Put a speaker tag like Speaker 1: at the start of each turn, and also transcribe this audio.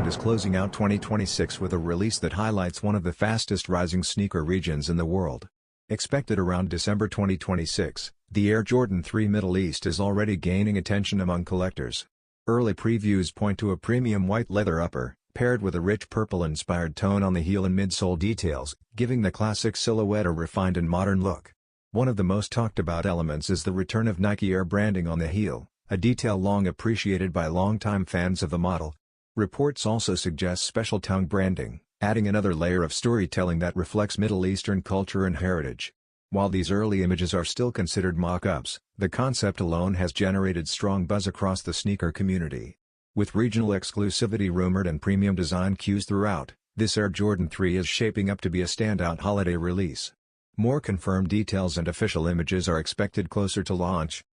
Speaker 1: brand is closing out 2026 with a release that highlights one of the fastest rising sneaker regions in the world. Expected around December 2026, the Air Jordan 3 Middle East is already gaining attention among collectors. Early previews point to a premium white leather upper, paired with a rich purple-inspired tone on the heel and midsole details, giving the classic silhouette a refined and modern look. One of the most talked about elements is the return of Nike Air branding on the heel, a detail long appreciated by longtime fans of the model. Reports also suggest special tongue branding, adding another layer of storytelling that reflects Middle Eastern culture and heritage. While these early images are still considered mock-ups, the concept alone has generated strong buzz across the sneaker community. With regional exclusivity rumored and premium design cues throughout, this Air Jordan 3 is shaping up to be a standout holiday release. More confirmed details and official images are expected closer to launch.